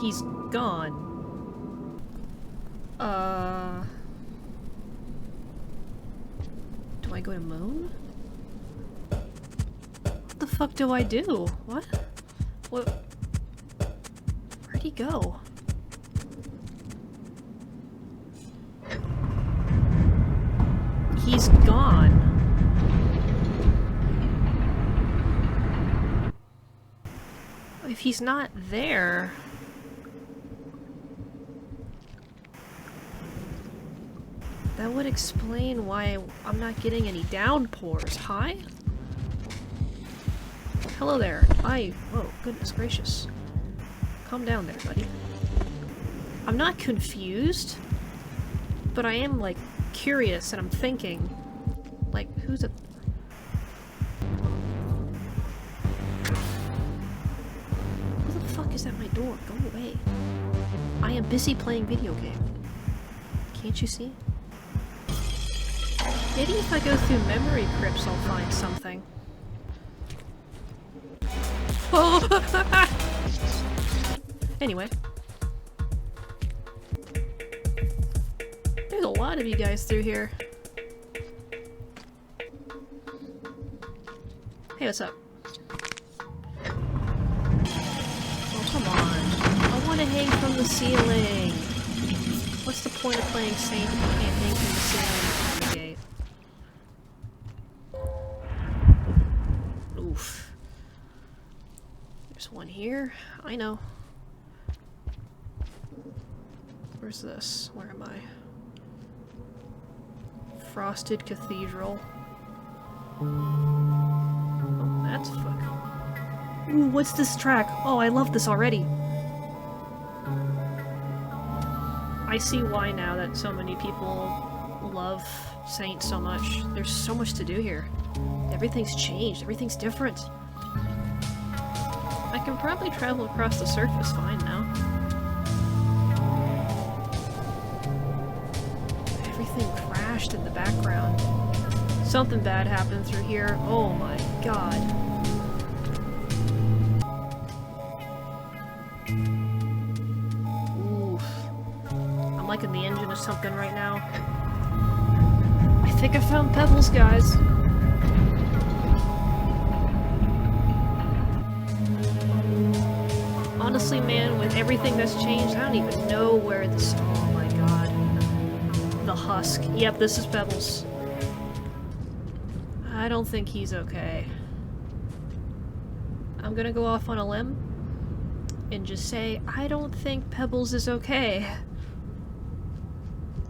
He's gone. Do I go to Moon? What the fuck do I do? What? What? Where'd he go? He's gone. If he's not there... that would explain why I'm not getting any downpours. Hi? Hello there. Whoa, goodness gracious. Calm down there, buddy. I'm not confused, but I am, like, curious and I'm thinking, like, who's a... who the fuck is at my door? Go away. I am busy playing video game. Can't you see? Maybe if I go through memory crypts I'll find something. Oh! Anyway. There's a lot of you guys through here. Hey, what's up? Oh, come on. I want to hang from the ceiling. What's the point of playing Saint if you can't hang from the ceiling from the gate? Oof. There's one here. I know. Where's this? Where am I? Frosted Cathedral. Oh, that's fucking... ooh, what's this track? Oh, I love this already. I see why now that so many people love Saint so much. There's so much to do here. Everything's changed. Everything's different. I can probably travel across the surface fine now. Everything crashed in the background. Something bad happened through here. Oh my god. Oof. I'm like in the engine of something right now. I think I found Pebbles, guys. Honestly, man, with everything that's changed, I don't even know where this... oh my god. The husk. Yep, this is Pebbles. I don't think he's okay. I'm gonna go off on a limb and just say, I don't think Pebbles is okay.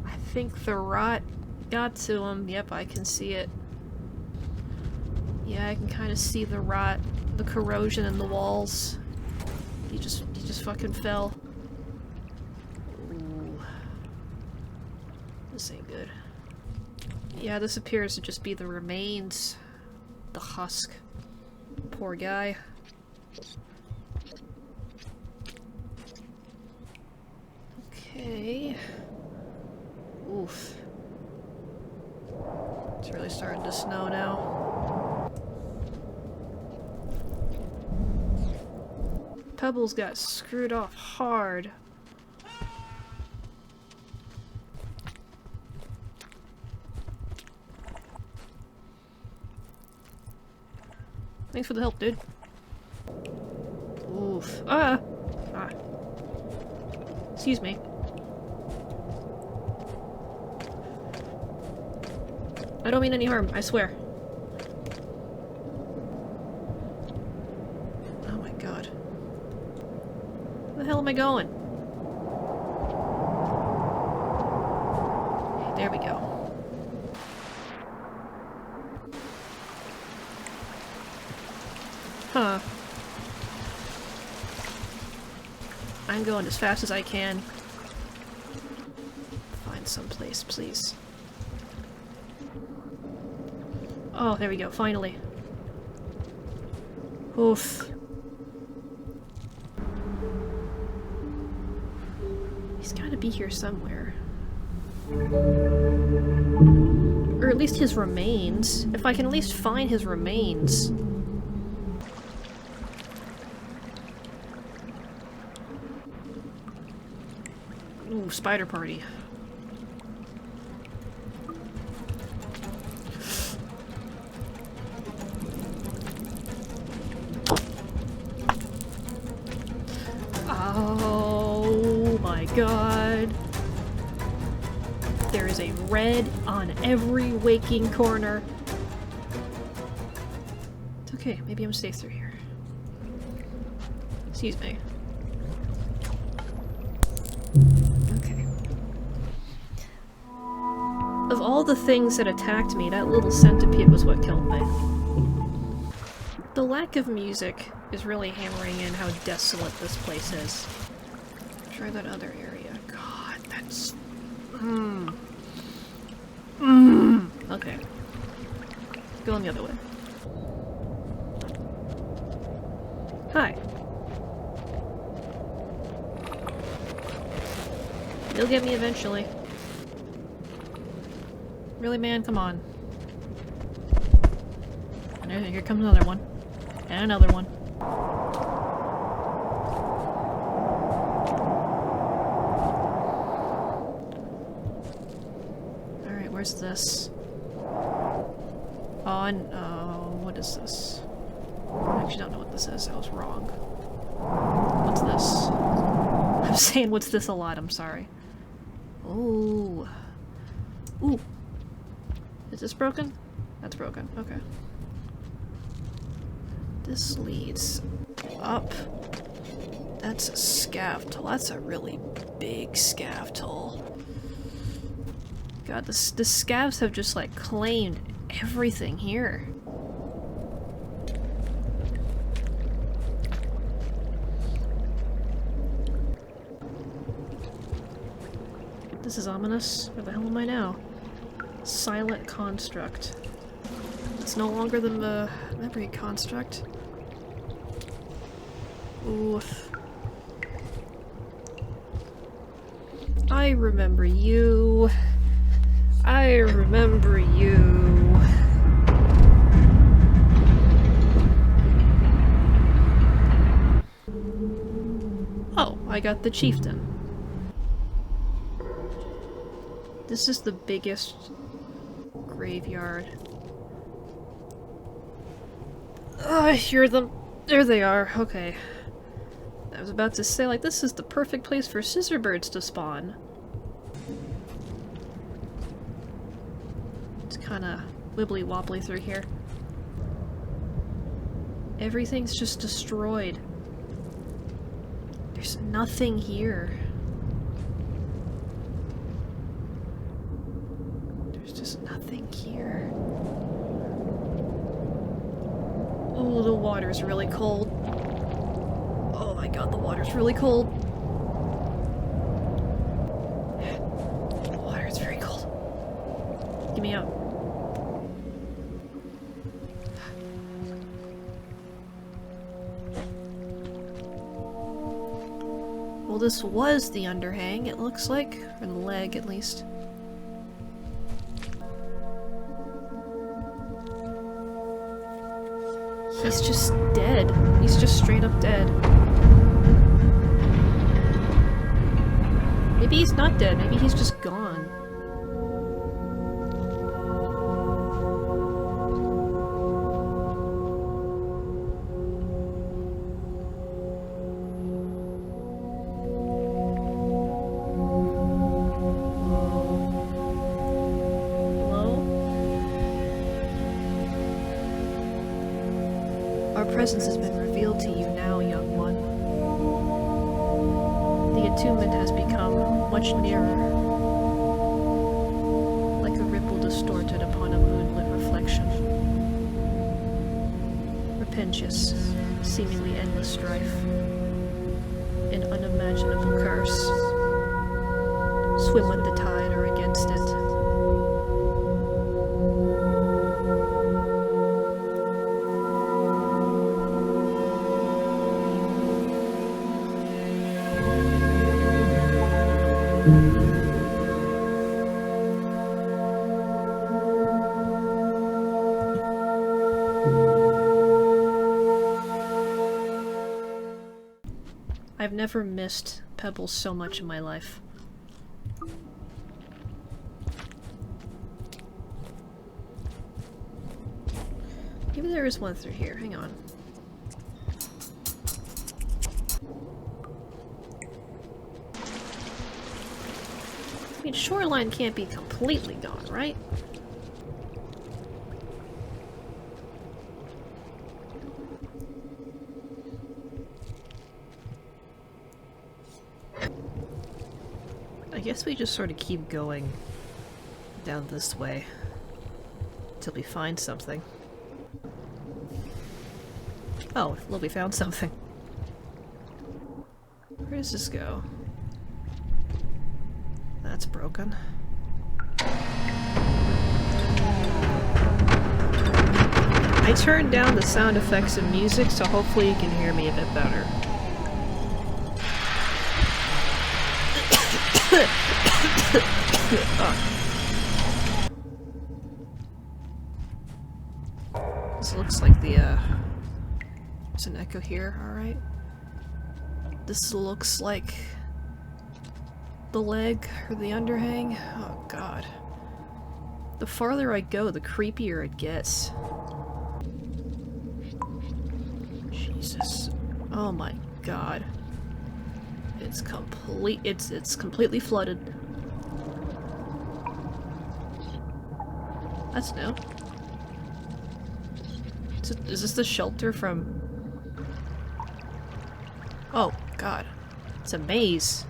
I think the rot got to him. Yep, I can see it. Yeah, I can kind of see the rot, the corrosion in the walls. He just fucking fell. Ooh. This ain't good. Yeah, this appears to just be the remains. The husk. Poor guy. Okay. Oof. It's really starting to snow now. Pebbles got screwed off hard. Thanks for the help, dude. Oof. Ah! Excuse me. I don't mean any harm, I swear. Oh my god. Where the hell am I going? Okay, there we go. Huh. I'm going as fast as I can. Find some place, please. Oh, there we go, finally. Oof. He's gotta be here somewhere. Or at least his remains. If I can at least find his remains. Ooh, spider party. Oh my god. There is a red on every waking corner. It's okay, maybe I'm safe through here. Excuse me. Okay. Of all the things that attacked me, that little centipede was what killed me. The lack of music is really hammering in how desolate this place is. Try that other area. God, that's... Okay. Going the other way. Hi. You'll get me eventually. Really, man? Come on. And here comes another one. And another one. Alright, where's this? Oh, and what is this? I actually don't know what this is. I was wrong. What's this? I'm saying what's this a lot, I'm sorry. Ooh. Ooh. Is this broken? That's broken. Okay. This leads up. That's a scav hole. That's a really big scav hole. God, the scavs have just like claimed everything here. This is ominous. Where the hell am I now? Silent construct. It's no longer the memory construct. Oof. I remember you. I remember you. Oh, I got the chieftain. This is the biggest graveyard. I hear them. There they are. Okay. I was about to say, like, this is the perfect place for scissorbirds to spawn. It's kinda wibbly-wobbly through here. Everything's just destroyed. There's nothing here. There's just nothing here. Oh, the water's really cold. Oh my god, the water's really cold. The water is very cold. Get me out. Well, this was the underhang, it looks like. Or the leg, at least. He's just dead. He's just straight up dead. Maybe he's not dead. Maybe he's just gone. Our presence has been revealed to you now, young one. The attunement has become much nearer, like a ripple distorted upon a moonlit reflection. Repentance, seemingly endless strife, an unimaginable curse. Swim with the tide or against it. I've never missed Pebbles so much in my life. Maybe there is one through here. Hang on. I mean, Shoreline can't be completely gone, right? I guess we just sort of keep going down this way till we find something. Oh, well, we found something. Where does this go? That's broken. I turned down the sound effects and music, so hopefully you can hear me a bit better. This looks like the, there's an echo here, alright. This looks like the leg or the underhang. Oh god. The farther I go, the creepier it gets. Jesus. Oh my god. It's completely flooded. That's new. Is this the shelter from... Oh god. It's a maze.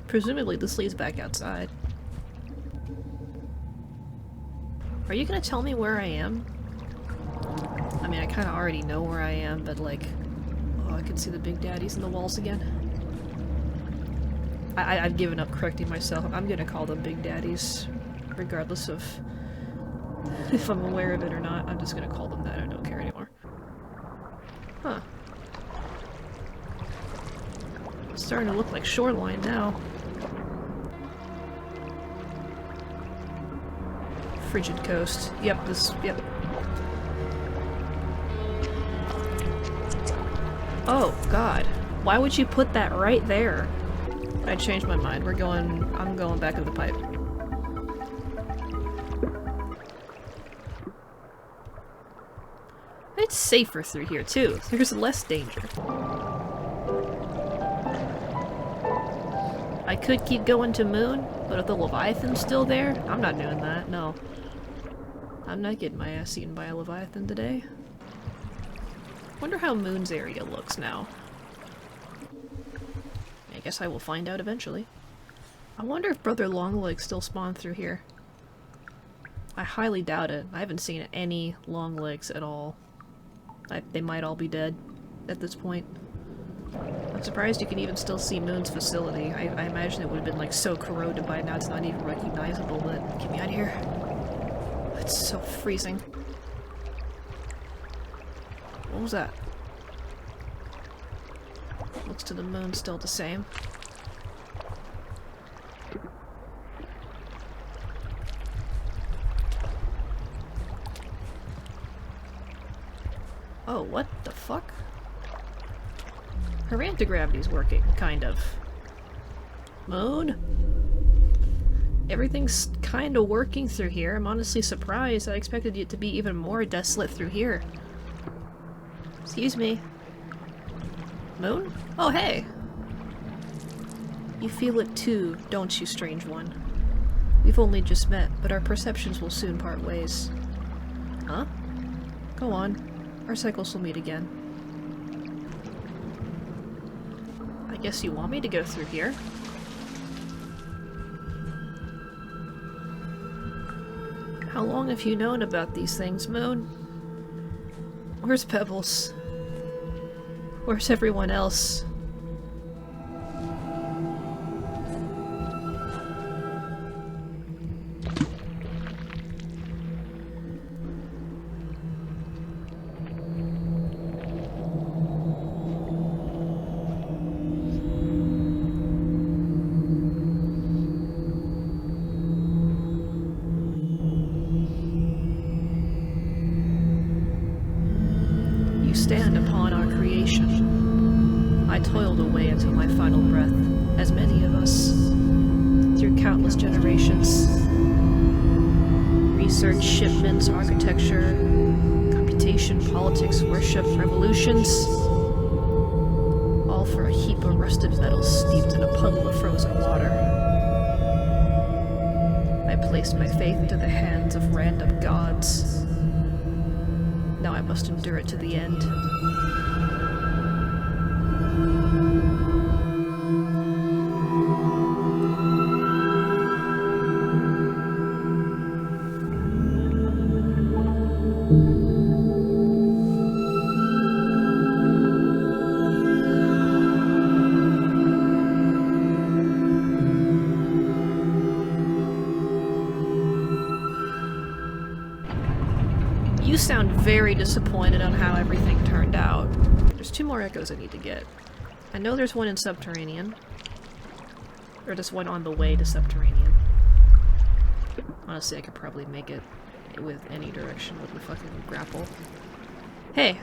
Presumably this leads back outside. Are you gonna tell me where I am? I mean, I kinda already know where I am, but like... Oh, I can see the big daddies in the walls again. I've given up correcting myself. I'm gonna call them big daddies, regardless of if I'm aware of it or not. I'm just gonna call them that. I don't care anymore. Huh. It's starting to look like Shoreline now. Frigid coast. Yep, yep. Oh, god. Why would you put that right there? I changed my mind. I'm going back to the pipe. It's safer through here, too. There's less danger. I could keep going to Moon, but if the Leviathan's still there, I'm not doing that, no. I'm not getting my ass eaten by a Leviathan today. Wonder how Moon's area looks now. I guess I will find out eventually. I wonder if Brother Longlegs still spawned through here. I highly doubt it. I haven't seen any Longlegs at all. They might all be dead at this point. I'm surprised you can even still see Moon's facility. I imagine it would have been like so corroded by now it's not even recognizable, but get me out of here. It's so freezing. What was that? Looks to the moon still the same. Oh, what the fuck? Her anti-gravity's working, kind of. Moon? Everything's kind of working through here. I'm honestly surprised. I expected it to be even more desolate through here. Excuse me. Moon? Oh, hey! You feel it too, don't you, strange one? We've only just met, but our perceptions will soon part ways. Huh? Go on. Our cycles will meet again. I guess you want me to go through here? How long have you known about these things, Moon? Where's Pebbles? Where's everyone else? Stand upon our creation. I toiled away until my final breath, as many of us, through countless generations, research, shipments, architecture, computation, politics, worship, revolutions. All for a heap of rusted metal steeped in a puddle of frozen water. I placed my faith into the hands of random gods. Now I must endure it to the end. You sound very disappointed on how everything turned out. There's 2 more echoes I need to get. I know there's one in Subterranean. Or there's one on the way to Subterranean. Honestly, I could probably make it with any direction with the fucking grapple. Hey!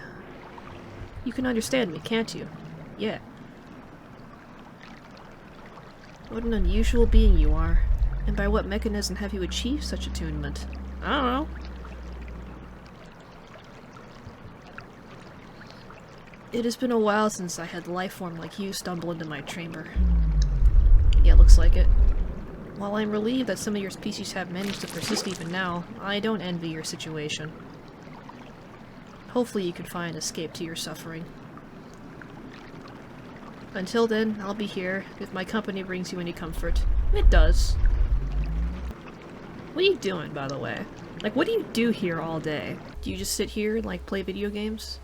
You can understand me, can't you? Yeah. What an unusual being you are. And by what mechanism have you achieved such attunement? I don't know. It has been a while since I had life form like you stumble into my chamber. Yeah, looks like it. While I'm relieved that some of your species have managed to persist even now, I don't envy your situation. Hopefully you can find escape to your suffering. Until then, I'll be here, if my company brings you any comfort. It does. What are you doing, by the way? Like, what do you do here all day? Do you just sit here and, like, play video games?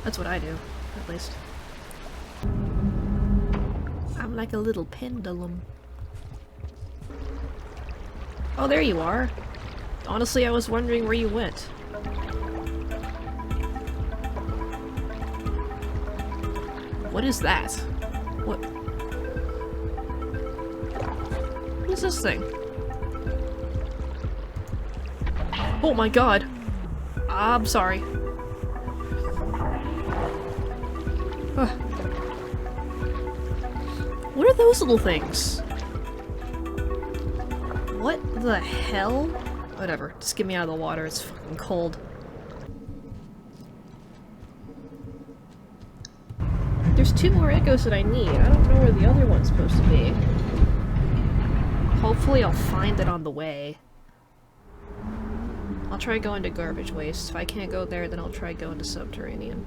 That's what I do, at least. I'm like a little pendulum. Oh, there you are. Honestly, I was wondering where you went. What is that? What? What is this thing? Oh my god! I'm sorry. What are those little things? What the hell? Whatever, just get me out of the water, it's fucking cold. There's 2 more echoes that I need. I don't know where the other one's supposed to be. Hopefully I'll find it on the way. I'll try going to Garbage Waste. If I can't go there, then I'll try going to Subterranean.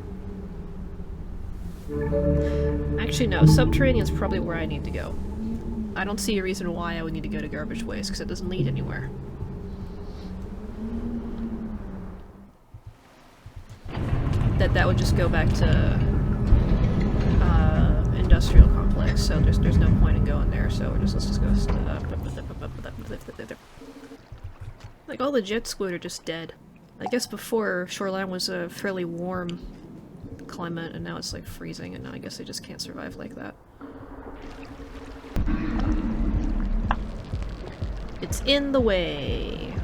Actually, no. Subterranean's probably where I need to go. I don't see a reason why I would need to go to Garbage Waste, because it doesn't lead anywhere. That would just go back to Industrial Complex, so there's no point in going there, so let's just go like, all the jet squid are just dead. I guess before, Shoreline was a fairly warm climate, and now it's like freezing, and now I guess they just can't survive like that. It's in the way.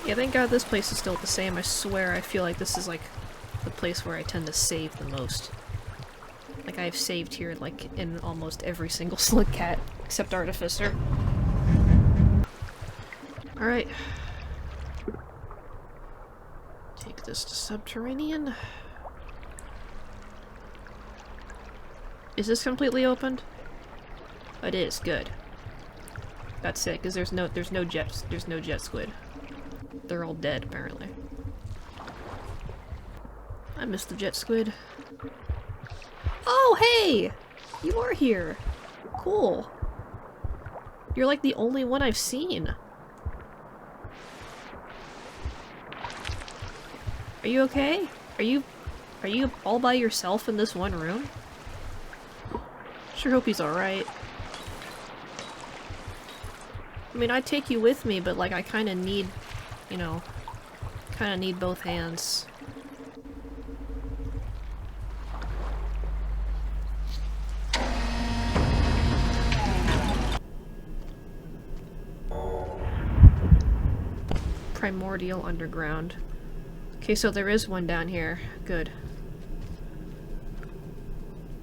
Yeah, thank god this place is still the same. I swear I feel like this is like the place where I tend to save the most. Like, I've saved here like in almost every single Slick Cat, except Artificer. Alright. Take this to Subterranean. Is this completely opened? It is, good. That's it, because there's no jet squid. They're all dead, apparently. I missed the jet squid. Oh, hey! You are here! Cool. You're like the only one I've seen. Are you okay? Are you all by yourself in this one room? Sure hope he's alright. I mean, I'd take you with me, but like, I kinda need, you know, kinda need both hands. Primordial Underground. Okay, so there is one down here. Good.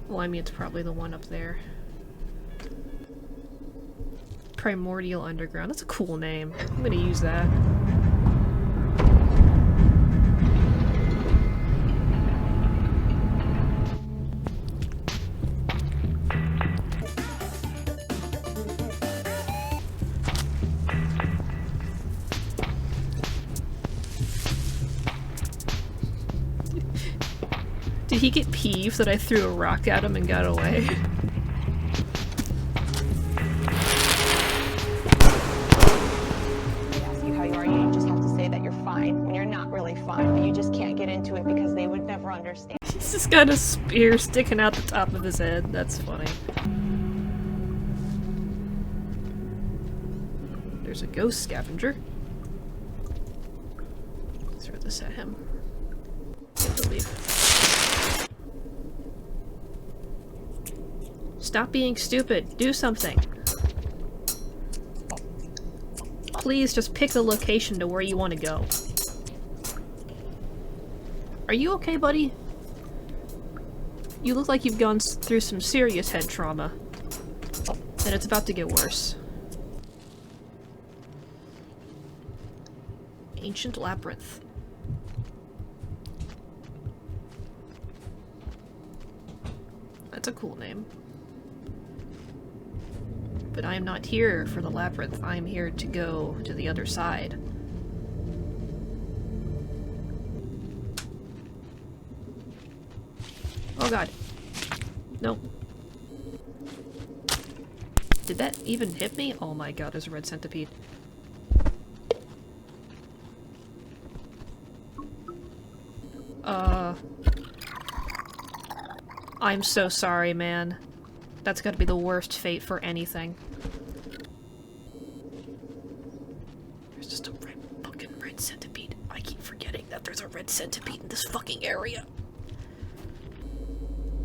Well, I mean, it's probably the one up there. Primordial Underground. That's a cool name. I'm gonna use that. Did he get peeved that I threw a rock at him and got away? Ask you how you are, you just have to say that you're fine when you're not really fine, but you just can't get into it because they would never understand. He's just got a spear sticking out the top of his head. That's funny. There's a ghost scavenger. Throw this at him. Get the leaf. Stop being stupid. Do something. Please just pick a location to where you want to go. Are you okay, buddy? You look like you've gone through some serious head trauma. And it's about to get worse. Ancient Labyrinth. That's a cool name. But I am not here for the labyrinth. I am here to go to the other side. Oh god. No. Did that even hit me? Oh my god, there's a red centipede. I'm so sorry, man. That's gotta be the worst fate for anything. There's just a fucking red centipede. I keep forgetting that there's a red centipede in this fucking area.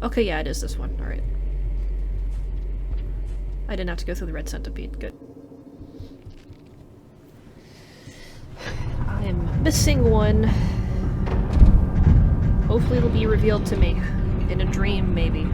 Okay, yeah, it is this one. Alright. I didn't have to go through the red centipede. Good. I am missing one. Hopefully it'll be revealed to me. In a dream, maybe.